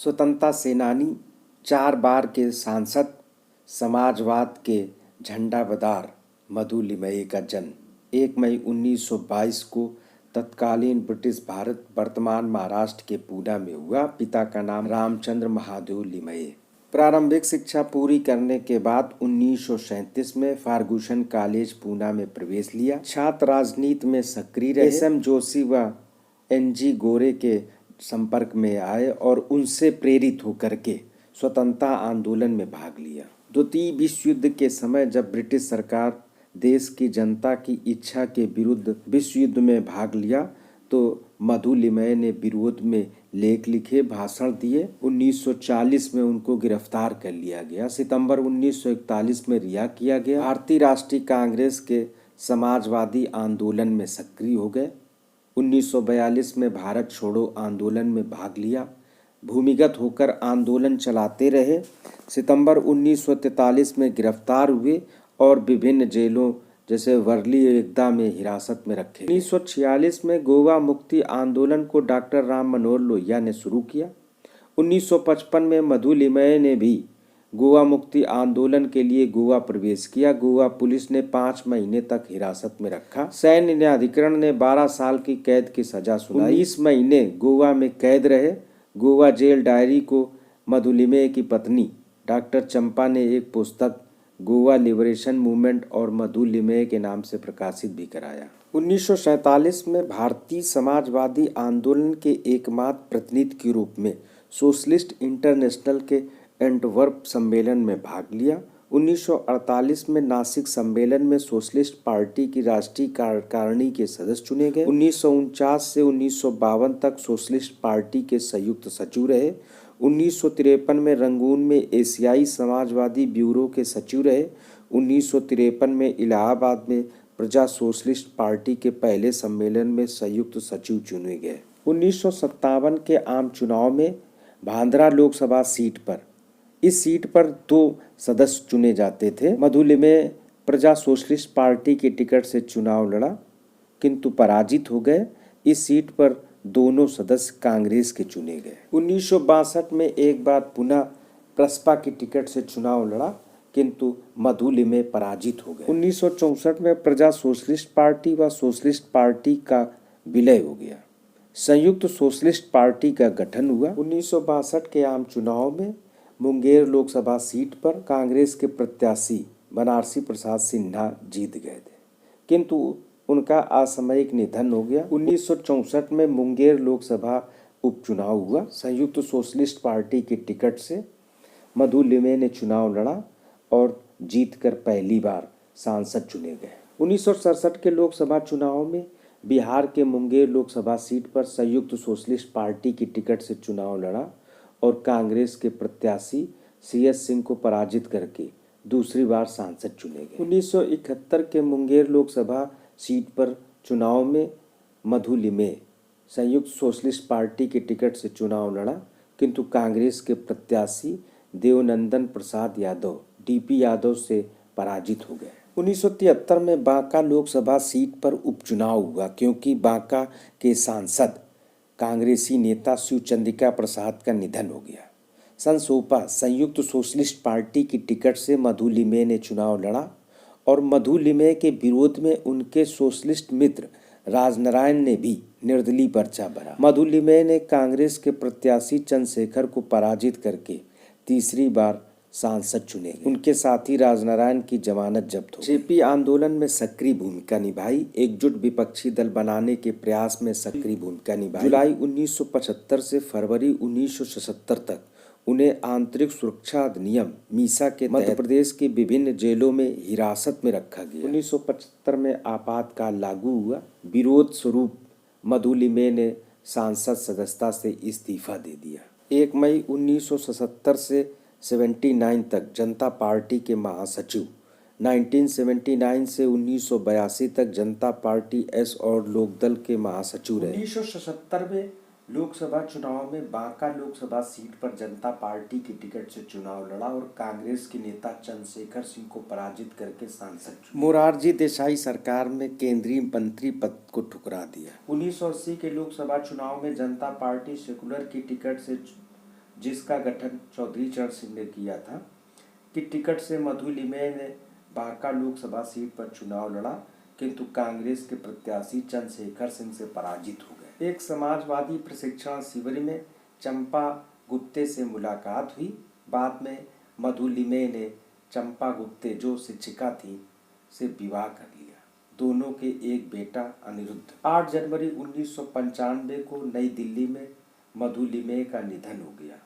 स्वतंत्रता सेनानी, 4 बार के सांसद, समाजवाद के झंडाबदार मधु लिमये का जन्म 1 मई 1922 को तत्कालीन ब्रिटिश भारत वर्तमान महाराष्ट्र के पूना में हुआ। पिता का नाम रामचंद्र महादेव लिमये। प्रारंभिक शिक्षा पूरी करने के बाद 1937 में फर्गुसन कॉलेज पूना में प्रवेश लिया। छात्र राजनीति में सक्रिय रहे। एस एम जोशी व एन.जी. गोरे के संपर्क में आए और उनसे प्रेरित होकर के स्वतंत्रता आंदोलन में भाग लिया। द्वितीय विश्व युद्ध के समय जब ब्रिटिश सरकार देश की जनता की इच्छा के विरुद्ध विश्व युद्ध में भाग लिया तो मधु लिमये ने विरोध में लेख लिखे, भाषण दिए। 1940 में उनको गिरफ्तार कर लिया गया। सितंबर 1941 में रिहा किया गया। भारतीय राष्ट्रीय कांग्रेस के समाजवादी आंदोलन में सक्रिय हो गए। 1942 में भारत छोड़ो आंदोलन में भाग लिया। भूमिगत होकर आंदोलन चलाते रहे। सितंबर 1943 में गिरफ्तार हुए और विभिन्न जेलों जैसे वर्ली एकता में हिरासत में रखे। 1946 में गोवा मुक्ति आंदोलन को डॉक्टर राम मनोहर लोहिया ने शुरू किया। 1955 में मधु लिमये ने भी गोवा मुक्ति आंदोलन के लिए गोवा प्रवेश किया। गोवा पुलिस ने 5 महीने तक हिरासत में रखा। सैन्य न्यायाधिकरण ने 12 साल की कैद की सजा सुनाई। 19 महीने गोवा में कैद रहे। गोवा जेल डायरी को मधु लिमये की पत्नी डॉक्टर चंपा ने एक पुस्तक गोवा लिबरेशन मूवमेंट और मधु लिमये के नाम से प्रकाशित भी कराया। 1947 में भारतीय समाजवादी आंदोलन के एकमात्र प्रतिनिधि के रूप में सोशलिस्ट इंटरनेशनल के एंटवर्प सम्मेलन में भाग लिया। 1948 में नासिक सम्मेलन में सोशलिस्ट पार्टी की राष्ट्रीय कार्यकारिणी के सदस्य चुने गए। 1949 से 1952 तक सोशलिस्ट पार्टी के संयुक्त सचिव रहे। 1953 में रंगून में एशियाई समाजवादी ब्यूरो के सचिव रहे। 1953 में इलाहाबाद में प्रजा सोशलिस्ट पार्टी के पहले सम्मेलन में संयुक्त सचिव चुने गए। 1957 के आम चुनाव में भांदरा लोकसभा सीट पर इस सीट पर 2 सदस्य चुने जाते थे। मधु लिमये प्रजा सोशलिस्ट पार्टी के टिकट से चुनाव लड़ा किंतु पराजित हो गए। इस सीट पर दोनों सदस्य कांग्रेस के चुने गए। 1962 में एक बार पुनः प्रसपा की टिकट से चुनाव लड़ा किंतु मधु लिमये पराजित हो गए। 1964 में प्रजा सोशलिस्ट पार्टी व सोशलिस्ट पार्टी का विलय हो गया। संयुक्त सोशलिस्ट पार्टी का गठन हुआ। 1962 के आम चुनाव में मुंगेर लोकसभा सीट पर कांग्रेस के प्रत्याशी बनारसी प्रसाद सिन्हा जीत गए थे किंतु उनका असामयिक निधन हो गया। 1964 में मुंगेर लोकसभा उपचुनाव हुआ। संयुक्त सोशलिस्ट पार्टी की टिकट से मधु लिमये ने चुनाव लड़ा और जीतकर पहली बार सांसद चुने गए। 1967 के लोकसभा चुनाव में बिहार के मुंगेर लोकसभा सीट पर संयुक्त सोशलिस्ट पार्टी की टिकट से चुनाव लड़ा और कांग्रेस के प्रत्याशी CS सिंह को पराजित करके दूसरी बार सांसद चुने गए। 1971 के मुंगेर लोकसभा सीट पर चुनाव में मधु लिमये संयुक्त सोशलिस्ट पार्टी के टिकट से चुनाव लड़ा किंतु कांग्रेस के प्रत्याशी देवनंदन प्रसाद यादव DP यादव से पराजित हो गए। 1973 में बांका लोकसभा सीट पर उपचुनाव हुआ क्योंकि बांका के सांसद कांग्रेसी नेता शिवचंद्रिका प्रसाद का निधन हो गया। संसोपा संयुक्त सोशलिस्ट पार्टी की टिकट से मधु लिमये ने चुनाव लड़ा और मधु लिमये के विरोध में उनके सोशलिस्ट मित्र राजनारायण ने भी निर्दलीय पर्चा भरा। मधु लिमये ने कांग्रेस के प्रत्याशी चंद्रशेखर को पराजित करके तीसरी बार सांसद चुने गए। उनके साथी राजनारायण की जमानत जब्त हो गई। जेपी आंदोलन में सक्रिय भूमिका निभाई। एकजुट विपक्षी दल बनाने के प्रयास में सक्रिय भूमिका निभाई। जुलाई 1975 से फरवरी 1976 तक उन्हें आंतरिक सुरक्षा अधिनियम मीसा के मध्य प्रदेश के विभिन्न जेलों में हिरासत में रखा गया। 1975 में आपातकाल लागू हुआ। विरोध स्वरूप मधु लिमये ने सांसद सदस्यता से इस्तीफा दे दिया। 1 मई 1977 से 79 तक जनता पार्टी के महासचिव, 1979 से 1982 तक जनता पार्टी एस और लोकदल के महासचिव रहे। 1977 में लोकसभा चुनाव में बांका लोकसभा सीट पर जनता पार्टी की टिकट से चुनाव लड़ा और कांग्रेस के नेता चंद्रशेखर सिंह को पराजित करके सांसद चुने। मोरारजी देसाई सरकार में केंद्रीय मंत्री पद को ठुकरा दिया। 1980 के लोकसभा चुनाव में जनता पार्टी सेकुलर की टिकट से जिसका गठन चौधरी चरण सिंह ने किया था, कि टिकट से मधु लिमये ने बांका लोकसभा सीट पर चुनाव लड़ा, किंतु कांग्रेस के प्रत्याशी चंद्रशेखर सिंह से पराजित हो गए। एक समाजवादी प्रशिक्षण शिविर में चंपा गुप्ते से मुलाकात हुई। बाद में मधु लिमये ने चंपा गुप्ते, जो शिक्षिका थी, से विवाह कर लिया। दोनों के एक बेटा अनिरुद्ध। 8 जनवरी 1995 को नई दिल्ली में मधु लिमये का निधन हो गया।